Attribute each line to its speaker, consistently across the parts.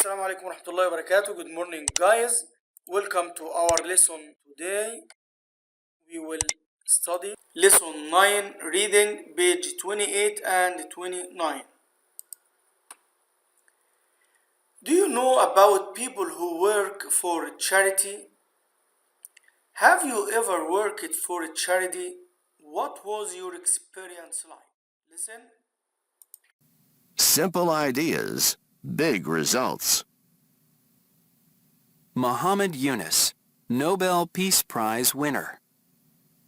Speaker 1: السلام عليكم ورحمة الله وبركاته. Good morning guys. Welcome to our lesson today. We will study lesson 9 reading page 28 and 29. Do you know about people who work for charity? Have you ever worked for a charity? What was your experience like? Listen.
Speaker 2: Simple ideas, big results.
Speaker 3: Muhammad Yunus, Nobel Peace Prize winner.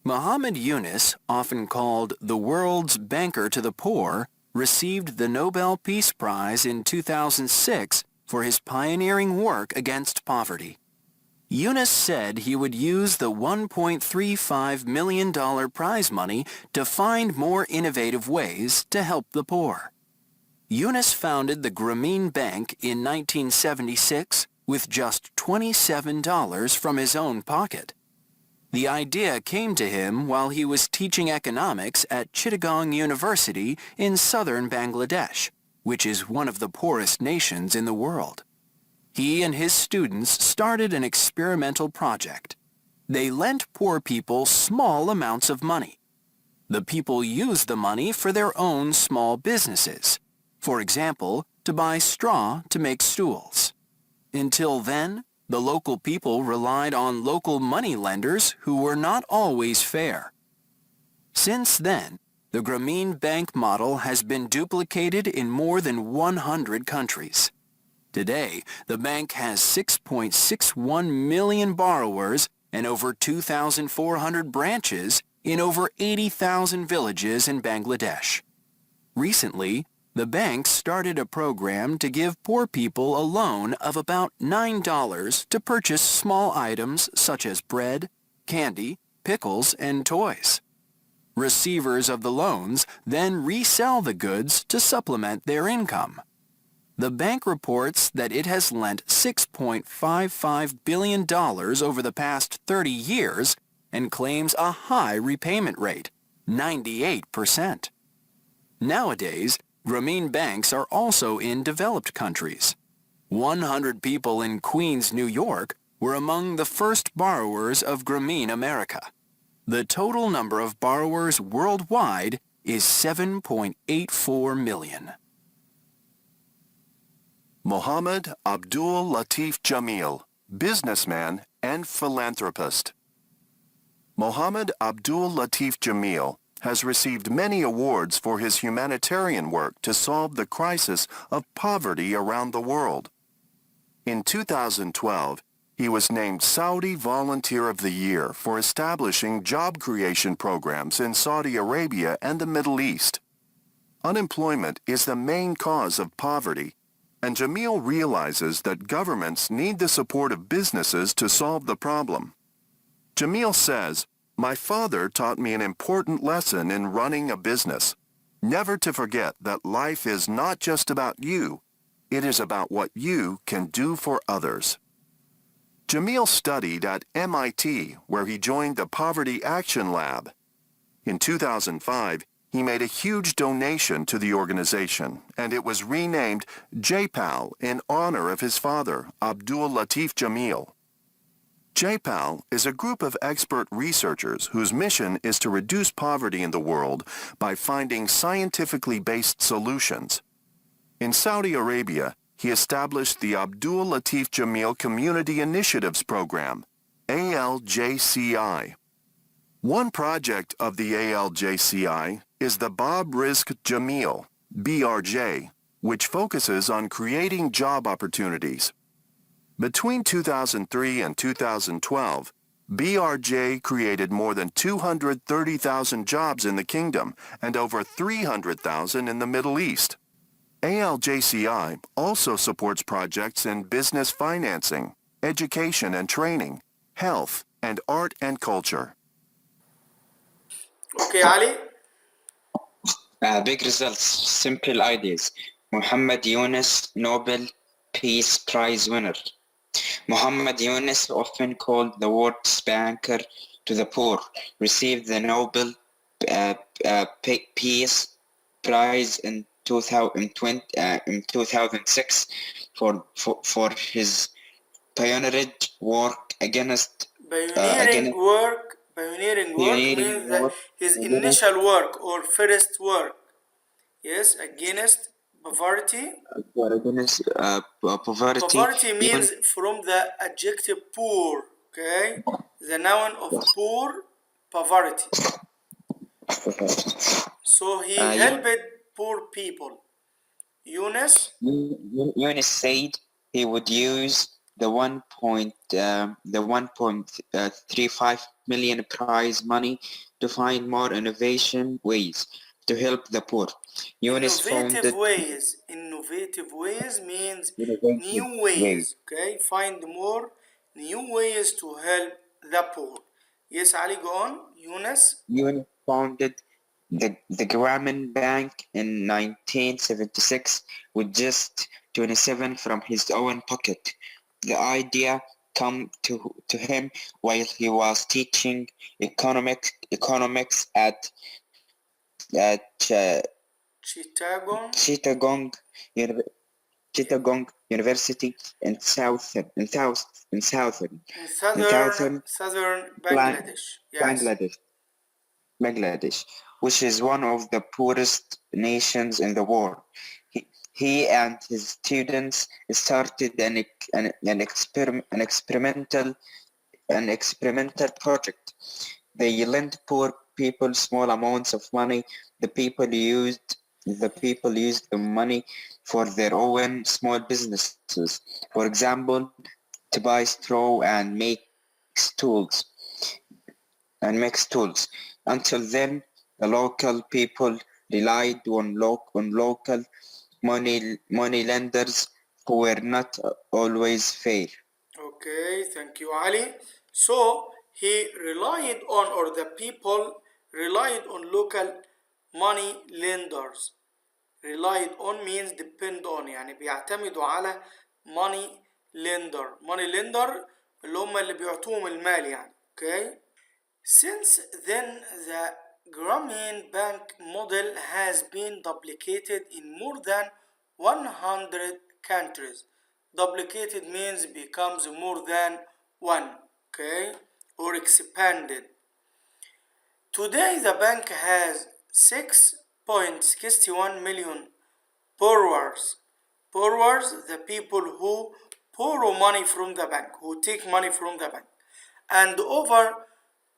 Speaker 3: Muhammad Yunus, often called the world's banker to the poor, received the Nobel Peace Prize in 2006 for his pioneering work against poverty. Yunus said he would use the $1.35 million prize money to find more innovative ways to help the poor. Yunus founded the Grameen Bank in 1976 with just $27 from his own pocket. The idea came to him while he was teaching economics at Chittagong University in southern Bangladesh, which is one of the poorest nations in the world. He and his students started an experimental project. They lent poor people small amounts of money. The people used the money for their own small businesses. For example, to buy straw to make stools. Until then, the local people relied on local money lenders who were not always fair. Since then, the Grameen Bank model has been duplicated in more than 100 countries. Today, the bank has 6.61 million borrowers and over 2,400 branches in over 80,000 villages in Bangladesh. Recently, the bank started a program to give poor people a loan of about $9 to purchase small items such as bread, candy, pickles, and toys. Receivers of the loans then resell the goods to supplement their income. The bank reports that it has lent $6.55 billion over the past 30 years and claims a high repayment rate, 98%. Nowadays, Grameen banks are also in developed countries. 100 people in Queens, New York were among the first borrowers of Grameen America. The total number of borrowers worldwide is 7.84 million.
Speaker 2: Mohammed Abdul Latif Jamil, businessman and philanthropist. Mohammed Abdul Latif Jamil has received many awards for his humanitarian work to solve the crisis of poverty around the world. In 2012, he was named Saudi Volunteer of the Year for establishing job creation programs in Saudi Arabia and the Middle East. Unemployment is the main cause of poverty, and Jamil realizes that governments need the support of businesses to solve the problem. Jamil says, "My father taught me an important lesson in running a business. Never to forget that life is not just about you, it is about what you can do for others." Jamil studied at MIT, where he joined the Poverty Action Lab. In 2005, he made a huge donation to the organization, and it was renamed JPAL in honor of his father, Abdul Latif Jamil. JPAL is a group of expert researchers whose mission is to reduce poverty in the world by finding scientifically based solutions. In Saudi Arabia, he established the Abdul Latif Jamil Community Initiatives Program, ALJCI. One project of the ALJCI is the Bob Rizq Jamil, BRJ, which focuses on creating job opportunities. Between 2003 and 2012, BRJ created more than 230,000 jobs in the kingdom and over 300,000 in the Middle East. ALJCI also supports projects in business financing, education and training, health, and art and culture.
Speaker 1: Okay, Ali.
Speaker 4: Big results, simple ideas. Muhammad Yunus, Nobel Peace Prize winner. Muhammad Yunus, often called the world's banker to the poor, received the Nobel Peace Prize in in 2006 for his pioneering work against
Speaker 1: Pioneering work means that his initial work or first work. Yes, against poverty.
Speaker 4: poverty.
Speaker 1: Poverty means from the adjective poor, okay? The noun of poor, poverty. So he helped poor people. Yunus
Speaker 4: said he would use the 1.35 million prize money to find more innovation ways to help the poor.
Speaker 1: innovative ways means new ways, okay? Find more new ways to help the poor. Yes, Ali, go on. Yunus
Speaker 4: Yunus founded the Grameen Bank in 1976 with just 27 from his own pocket. The idea came to him while he was teaching economics at
Speaker 1: Chittagong
Speaker 4: Chittagong University in southern
Speaker 1: Bangladesh. Yes.
Speaker 4: Bangladesh, which is one of the poorest nations in the world. He and his students started an experimental project. They lent poor people small amounts of money. The people used the money for their own small businesses. For example, to buy straw and make tools. Until then, the local people relied on local money lenders who were not always fair.
Speaker 1: Okay, thank you, Ali. So he relied on, or the people relied on local money lenders. Relied on means depend on، يعني بيعتمدوا على money lender. Money lender اللي هم اللي بيعطوهم المال يعني. Okay. Since then, the Grameen Bank model has been duplicated in more than 100 countries. Duplicated means becomes more than one, okay, or expanded. Today, the bank has 6.61 million borrowers. Borrowers, the people who borrow money from the bank, who take money from the bank, and over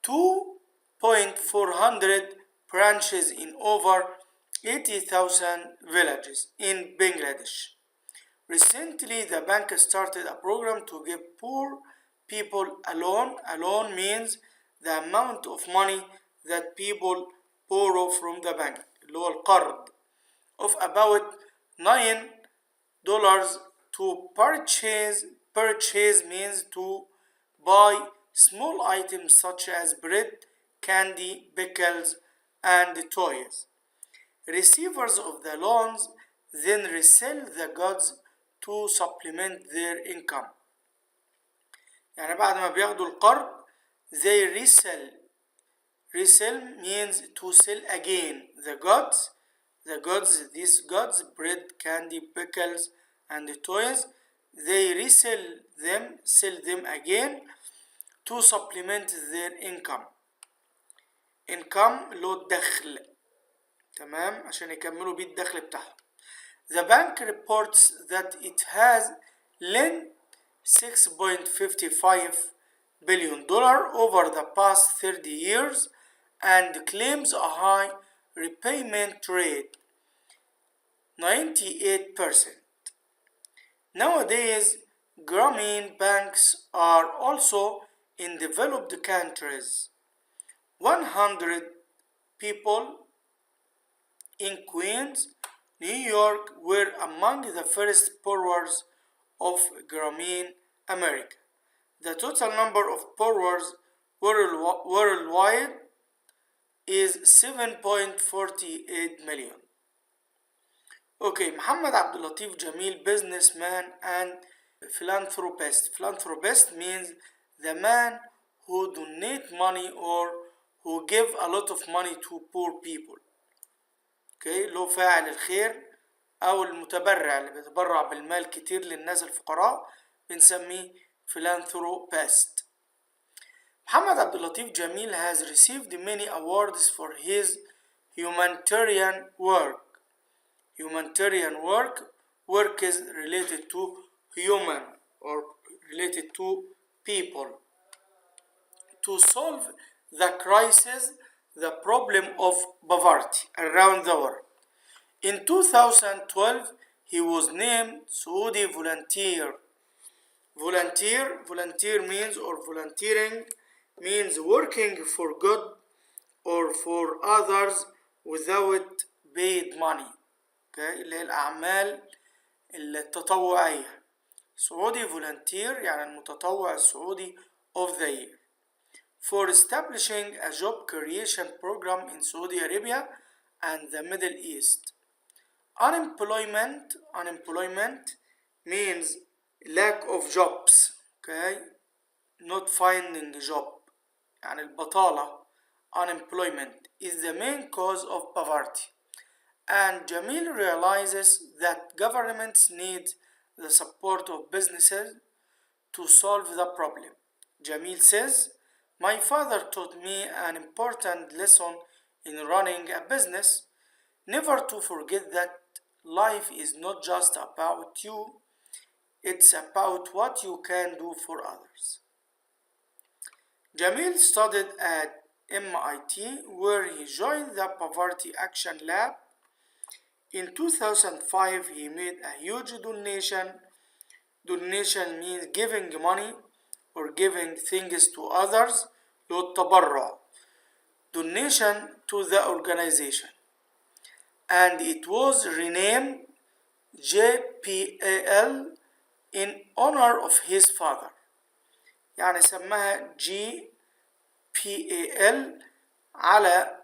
Speaker 1: 2,400 branches in over 80,000 villages in Bangladesh. Recently, the bank started a program to give poor people a loan. A loan means the amount of money that people borrow from the bank, اللي هو القرض, of about $9 to purchase. Purchase means to buy small items such as bread, candy, pickles, and toys. Receivers of the loans then resell the goods to supplement their income. يعني بعد ما بياخدوا القرض they resell. Resell means to sell again the goods. These goods, bread, candy, pickles, and toys, they resell them, sell them again to supplement their income. Income اللي هو الدخل، تمام، عشان يكملوا بيه الدخل بتاعهم. The bank reports that it has lent $6.55 billion over the past 30 years and claims a high repayment rate, 98%. Nowadays, Grameen banks are also in developed countries. 100 people in Queens, New York were among the first borrowers of Grameen America. The total number of borrowers worldwide is 7.48 million. Okay, Muhammad Abdul Latif Jamil, businessman and philanthropist. Philanthropist means the man who donate money or who give a lot of money to poor people. Okay, له فاعل الخير أو المتبرع اللي بيتبرع بالمال كتير للناس الفقراء بنسميه philanthropist. محمد عبد اللطيف جميل has received many awards for his humanitarian work. Humanitarian work is related to human or related to people to solve the crisis, the problem of poverty around the world. In 2012 he was named Saudi volunteer. Volunteer means, or volunteering means working for good or for others without paid money. اللي هي الأعمال التطوعية. سعودي volunteer يعني المتطوع السعودي of the year. For establishing a job creation program in Saudi Arabia and the Middle East. Unemployment means lack of jobs. Not finding a job. يعني البطالة unemployment is the main cause of poverty. And Jamil realizes that governments need the support of businesses to solve the problem. Jamil says, "My father taught me an important lesson in running a business, never to forget that life is not just about you, it's about what you can do for others." Jamil studied at MIT, where he joined the Poverty Action Lab. In 2005, he made a huge donation. Donation means giving money or giving things to others. للتبرع. Donation to the organization. And it was renamed JPAL in honor of his father. يعني سماها GPAL على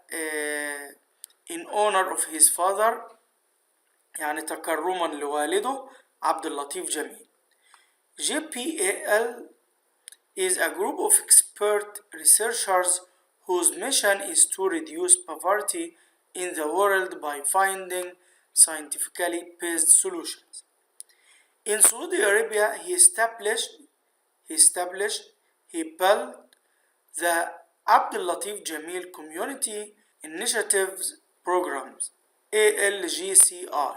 Speaker 1: in honor of his father، يعني تكرما لوالده عبد اللطيف جميل. JPAL is a group of expert researchers whose mission is to reduce poverty in the world by finding scientifically based solutions. In Saudi Arabia, he built the Abdul Latif Jamil Community Initiatives Programs, ALGCI.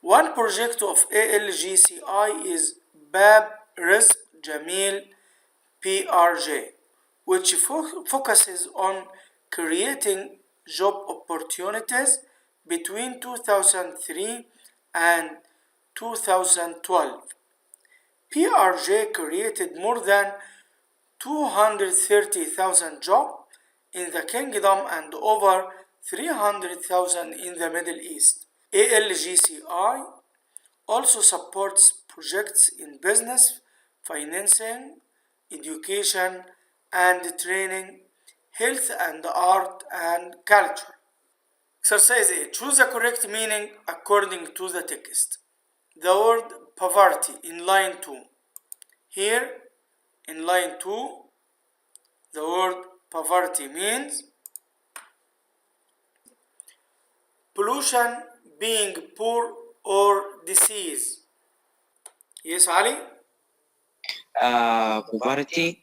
Speaker 1: One project of ALGCI is Bab Rizq Jamil PRJ, which focuses on creating job opportunities between 2003 and 2012. PRJ created more than 230,000 jobs in the kingdom and over 300,000 in the Middle East. ALGCI also supports projects in business, financing, education and training, health and art and culture. Exercise 8. Choose the correct meaning according to the text. The word poverty in line 2. Here, in line 2, the word poverty means pollution, being poor or disease. Yes, Ali?
Speaker 4: Poverty,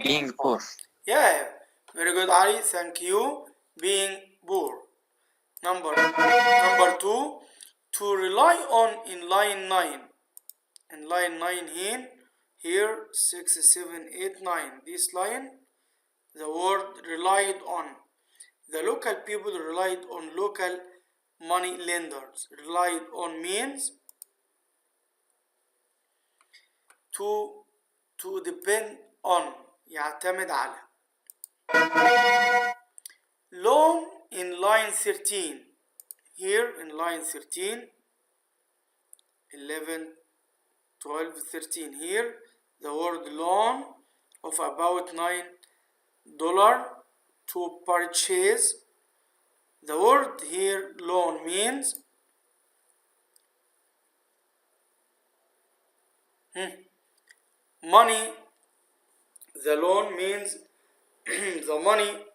Speaker 4: being poor.
Speaker 1: Yeah, very good, Ali. Thank you. Being poor. Number 2, to rely on in line 9. In line 9 here 6, 7, 8, 9. This line, the word relied on. The local people relied on local money lenders. Relied on means to depend on، يعتمد على. Loan in line 13. Here in line 13, 11, 12, 13. Here the word loan of about $9 to purchase. The word here loan means money. The loan means the money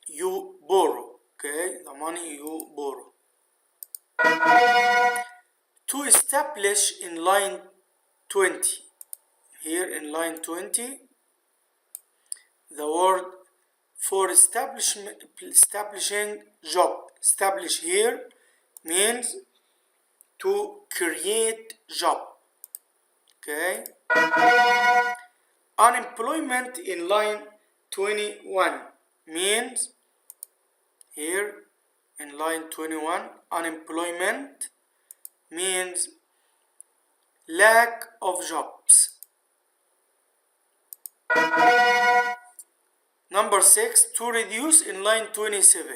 Speaker 1: you borrow. Okay, the money you borrow. To establish in line 20. Here in line 20, the word for establishing job. Establish here means to create job. Okay. Unemployment in line 21 means here in line 21, unemployment means lack of jobs. Number 6, to reduce in line 27.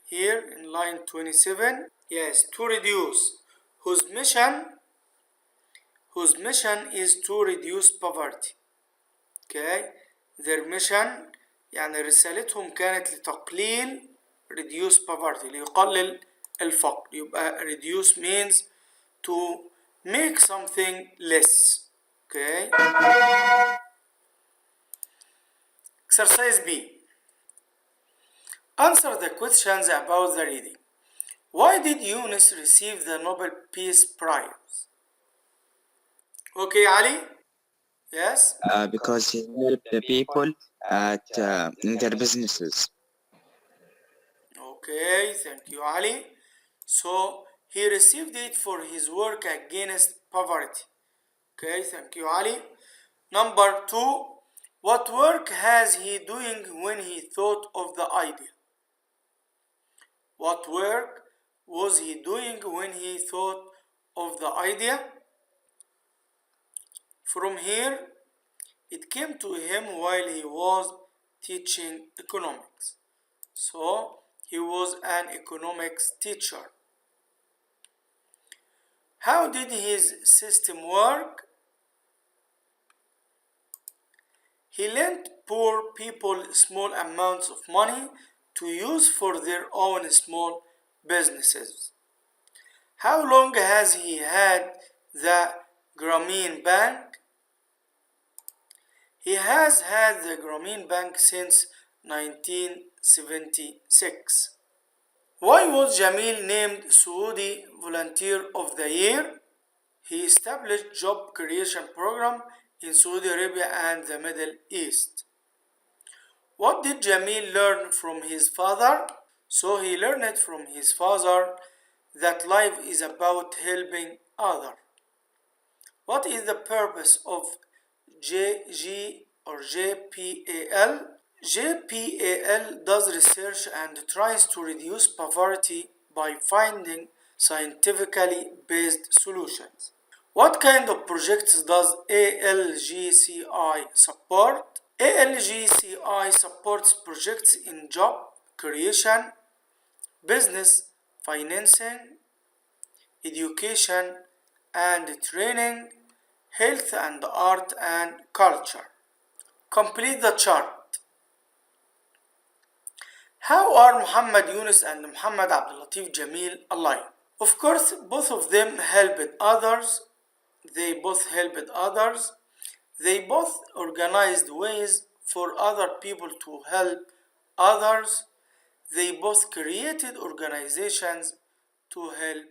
Speaker 1: Here in line 27, yes, to reduce, whose mission is to reduce poverty. Okay, their mission يعني رسالتهم كانت لتقليل reduce poverty ليقلل الفقر. يبقى reduce means to make something less. Okay. Exercise B. Answer the questions about the reading. Why did Yunus receive the Nobel Peace Prize? Okay, Ali? Yes?
Speaker 4: Because he helped the people at in their businesses.
Speaker 1: Okay, thank you, Ali. So, he received it for his work against poverty. Okay, thank you, Ali. Number 2, what work has he doing when he thought of the idea? What work was he doing when he thought of the idea? From here, it came to him while he was teaching economics. So, he was an economics teacher. How did his system work? He lent poor people small amounts of money to use for their own small businesses. How long has he had the Grameen Bank? He has had the Grameen Bank since 1976. Why was Jamil named Saudi Volunteer of the Year? He established job creation program in Saudi Arabia and the Middle East. What did Jamil learn from his father? So he learned from his father that life is about helping others. What is the purpose of JG or JPAL? JPAL does research and tries to reduce poverty by finding scientifically based solutions. What kind of projects does ALGCI support? ALGCI supports projects in job creation, business, financing, education and training, health and art and culture. Complete the chart. How are Muhammad Yunus and Muhammad Abdul Latif Jamil alike? Of course, both of them helped others. They both helped others. They both organized ways for other people to help others. They both created organizations to help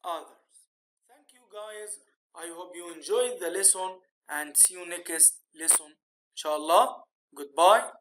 Speaker 1: others. Thank you guys. I hope you enjoyed the lesson and see you next lesson. Inshallah. Goodbye.